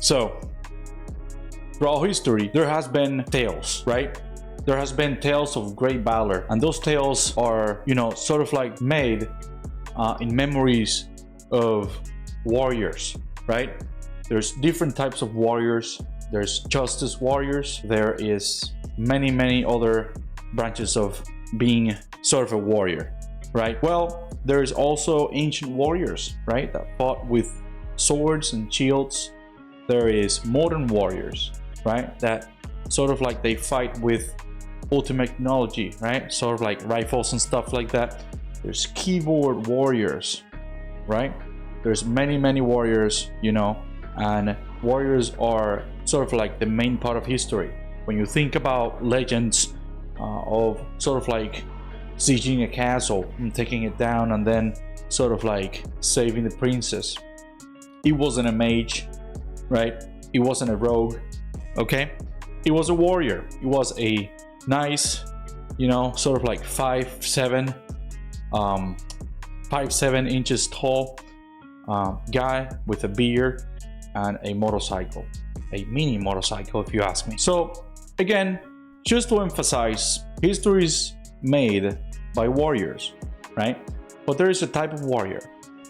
So throughout history, there has been tales, right? There has been tales of great valor, and those tales are, you know, sort of like made in memories of warriors, right? There's different types of warriors. There's justice warriors. There is many other branches of being sort of a warrior, right? Well, there's also ancient warriors, right, that fought with swords and shields. There is modern warriors, right, that sort of like they fight with ultimate technology, right, sort of like rifles and stuff like that. There's keyboard warriors, right? There's many warriors, you know, and warriors are sort of like the main part of history. When you think about legends of sort of like sieging a castle and taking it down and then sort of like saving the princess, it wasn't a mage, right? It wasn't a rogue, okay? It was a warrior. It was a nice, you know, sort of like 5'7", 5'7" inches tall guy with a beard and a motorcycle, a mini motorcycle if you ask me. So again, just to emphasize, history is made by warriors, right? But there is a type of warrior.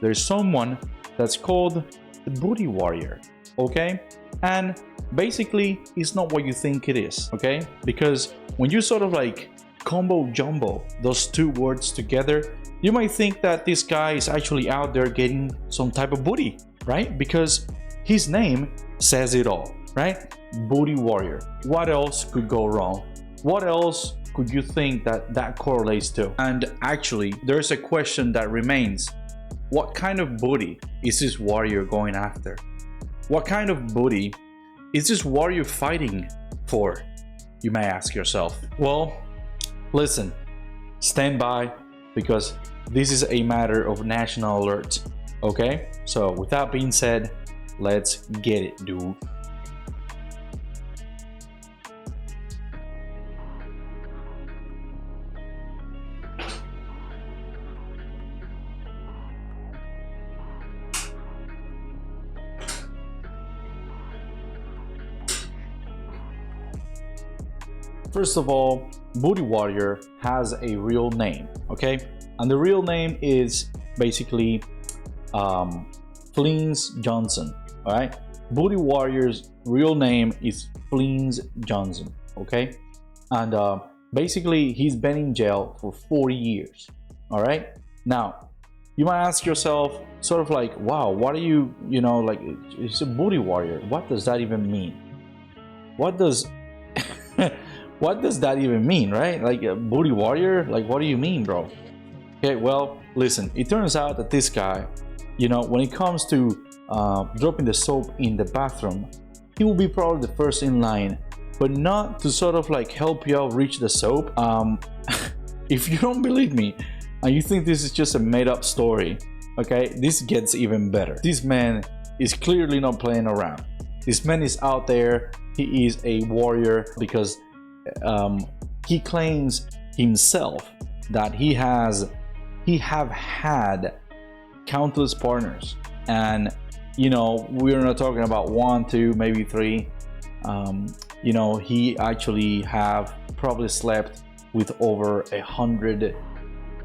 There's someone that's called the booty warrior, okay? And basically it's not what you think it is, okay? Because when you sort of like combo jumbo those two words together, you might think that this guy is actually out there getting some type of booty, right? Because his name says it all, right? Booty warrior. What else could go wrong? What else could you think that correlates to? And actually, there's a question that remains. What kind of booty is this warrior going after? What kind of booty is this warrior fighting for? You may ask yourself. Well, listen, stand by, because this is a matter of national alert, okay? So with that being said, let's get it, dude. First of all, Booty Warrior has a real name, okay? And the real name is basically Fleens Johnson, all right? Booty Warrior's real name is Fleens Johnson, okay? And basically, he's been in jail for 40 years, all right? Now, you might ask yourself, sort of like, wow, what are you know, like, it's a Booty Warrior. What does that even mean? What does... What does that even mean, right? Like a booty warrior? Like, what do you mean, bro? Okay, well, listen, it turns out that this guy, you know, when it comes to dropping the soap in the bathroom, he will be probably the first in line, but not to sort of like help you out reach the soap. If you don't believe me and you think this is just a made-up story, okay, this gets even better. This man is clearly not playing around. This man is out there. He is a warrior because he claims himself that he have had countless partners, and you know, we're not talking about 1, 2, maybe 3. You know, he actually have probably slept with over 100,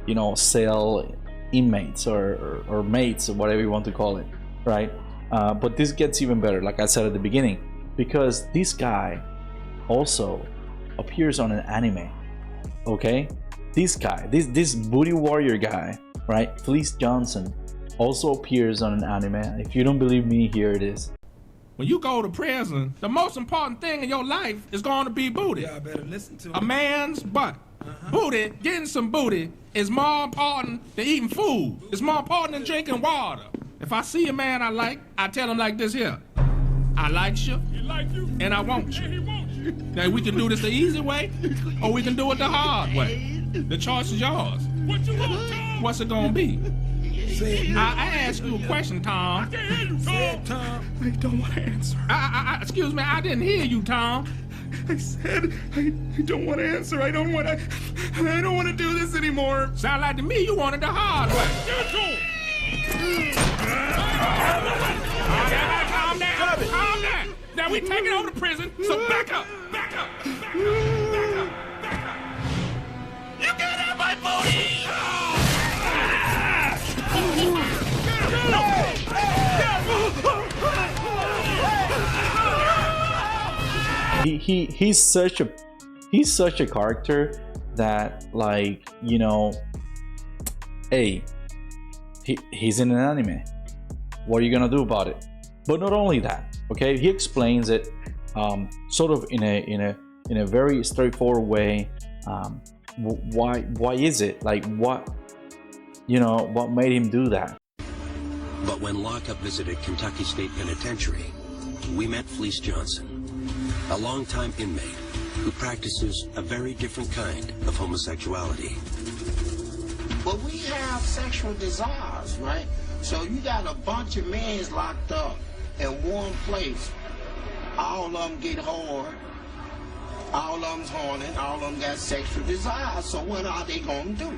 you know, cell inmates or mates or whatever you want to call it, right? But this gets even better, like I said at the beginning, because this guy also appears on an anime, okay? This guy, this booty warrior guy, right, Fleece Johnson, also appears on an anime. If you don't believe me, here it is. When you go to prison, the most important thing in your life is going to be booty. Yeah, I better listen to a man's butt. Booty, getting some booty is more important than eating food. It's more important than drinking water. If I see a man I like, I tell him like this here. I like you, and I want you. Now we can do this the easy way, or we can do it the hard way. The choice is yours. What you want, Tom? What's it gonna be? Say it. I asked you a question, Tom. I can't hear you, Tom. Say it, Tom. I don't want to answer. Excuse me, I didn't hear you, Tom. I said I don't want to answer. I don't want to do this anymore. Sound like to me you wanted the hard way. Give it to him. Calm down. Calm down. Now we taking over the prison, so back up, back up, back up, back up, back up. You get out my booty! He's such a character that, like, you know, hey, he's in an anime. What are you gonna do about it? But not only that, okay, he explains it sort of in a very straightforward way. Why is it, like, what, you know, what made him do that? But when Lockup visited Kentucky State Penitentiary, we met Fleece Johnson, a longtime inmate who practices a very different kind of homosexuality. But we have sexual desires, right? So you got a bunch of men locked up in one place. All of them get hard. All of them's horny. All of them got sexual desires. So what are they gonna do?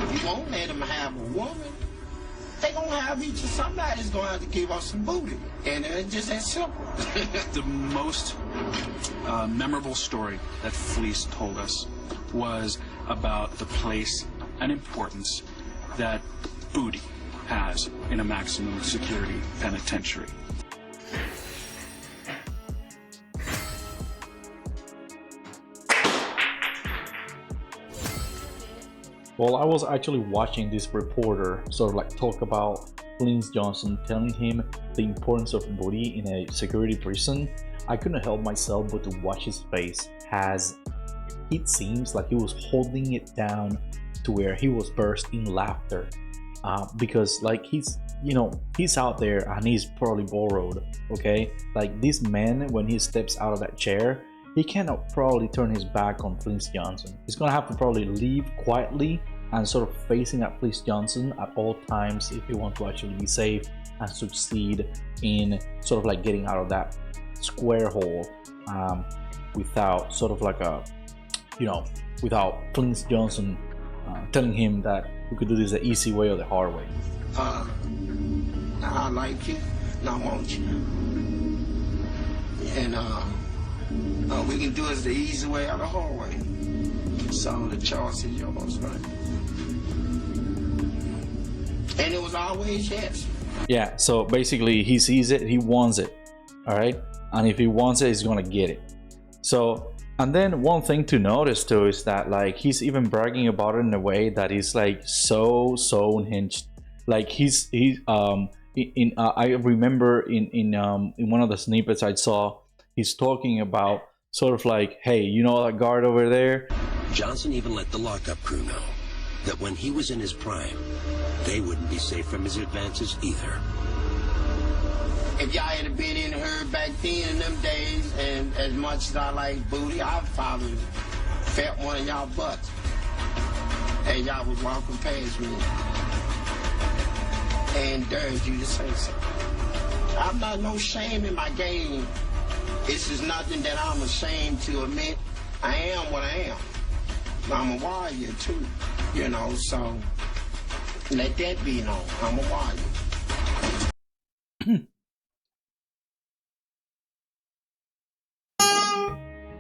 If you won't let them have a woman, they gonna have each of somebody's gonna have to give us some booty. And it's just that simple. The most memorable story that Fleece told us was about the place and importance that booty has in a maximum security penitentiary. Well, I was actually watching this reporter sort of like talk about Fleece Johnson telling him the importance of booty in a security prison. I couldn't help myself but to watch his face, as it seems like he was holding it down to where he was bursting laughter, because like he's out there and he's probably borrowed, okay? Like this man, when he steps out of that chair, he cannot probably turn his back on Fleece Johnson. He's gonna have to probably leave quietly and sort of facing at Fleece Johnson at all times if he wants to actually be safe and succeed in sort of like getting out of that square hole without sort of like a, you know, without Fleece Johnson telling him that we could do this the easy way or the hard way. I like you, and I want you. And we can do it the easy way or the hard way. So the choice is yours, right? And it was always yes. Yeah, so basically he sees it, he wants it, all right? And if he wants it, he's gonna get it. So, and then one thing to notice too is that like he's even bragging about it in a way that is like so unhinged. Like I remember in one of the snippets I saw, he's talking about sort of like, hey, you know that guard over there? Johnson even let the lockup crew know that when he was in his prime, they wouldn't be safe from his advances either. If y'all had been in her back then in them days, and as much as I like booty, I probably felt one of y'all butts as y'all was walking past me and dared you to say so. I'm not no shame in my game. This is nothing that I'm ashamed to admit. I am what I am. I'm a warrior too, you know, so let that be known. I'm a warrior.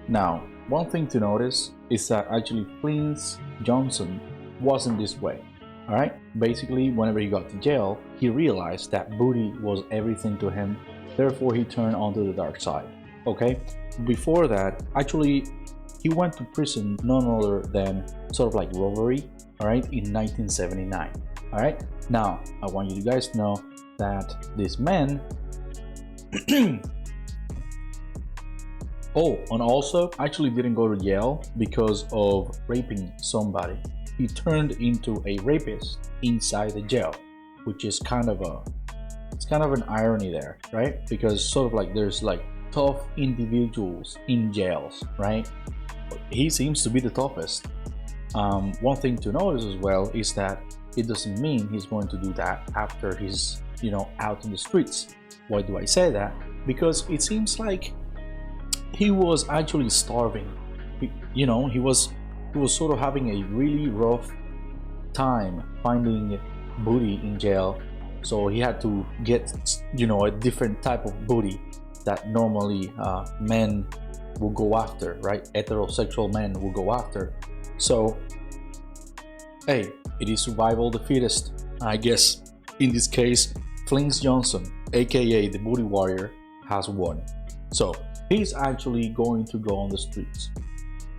Now, one thing to notice is that actually Fleece Johnson wasn't this way, all right? Basically, whenever he got to jail, he realized that booty was everything to him, therefore he turned onto the dark side, okay? Before that, actually, he went to prison none other than sort of like robbery, all right, in 1979, all right? Now, I want you guys to know that this man oh, and also actually didn't go to jail because of raping somebody. He turned into a rapist inside the jail, which is kind of an irony there, right? Because sort of like there's like tough individuals in jails, right? He seems to be the toughest. One thing to notice as well is that it doesn't mean he's going to do that after he's, you know, out in the streets. Why do I say that? Because it seems like he was actually starving. He was sort of having a really rough time finding booty in jail, so he had to get, you know, a different type of booty that normally men will go after, right? Heterosexual men will go after. So, hey, it is survival of the fittest. I guess in this case, Flings Johnson, aka the Booty Warrior, has won. So he's actually going to go on the streets.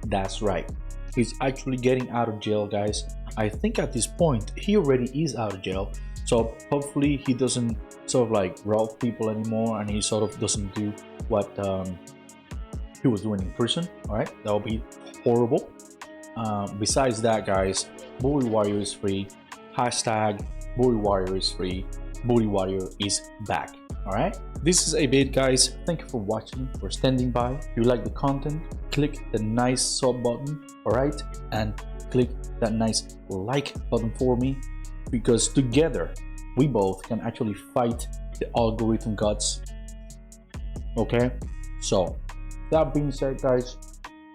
That's right. He's actually getting out of jail, guys. I think at this point he already is out of jail. So hopefully he doesn't sort of like rob people anymore, and he sort of doesn't do what he was doing in prison. All right, that would be horrible. Besides that, guys, Booty Warrior is free. Hashtag Booty Warrior is free. Booty Warrior is back. All right, this is a bit, guys. Thank you for watching, for standing by. If you like the content, click the nice sub button, all right, and click that nice like button for me, because together we both can actually fight the algorithm gods. Okay, so that being said, guys,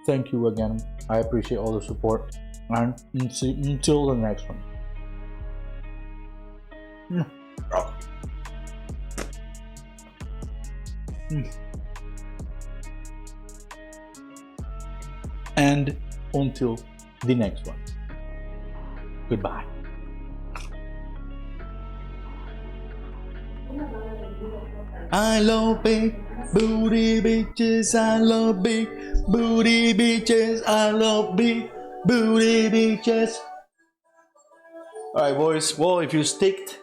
thank you again. I appreciate all the support, and until the next one. And until the next one. Goodbye. I love big booty bitches. I love big booty bitches. I love big booty bitches. Alright, boys. Well, if you sticked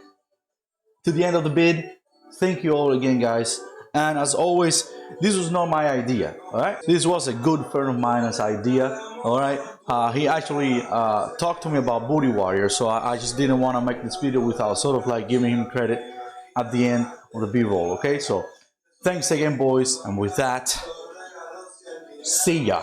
to the end of the bid, thank you all again, guys. And as always, this was not my idea, all right? This was a good friend of mine's idea, all right? He actually talked to me about Booty Warrior, so I just didn't want to make this video without sort of like giving him credit at the end of the B-roll, okay? So thanks again, boys, and with that, see ya.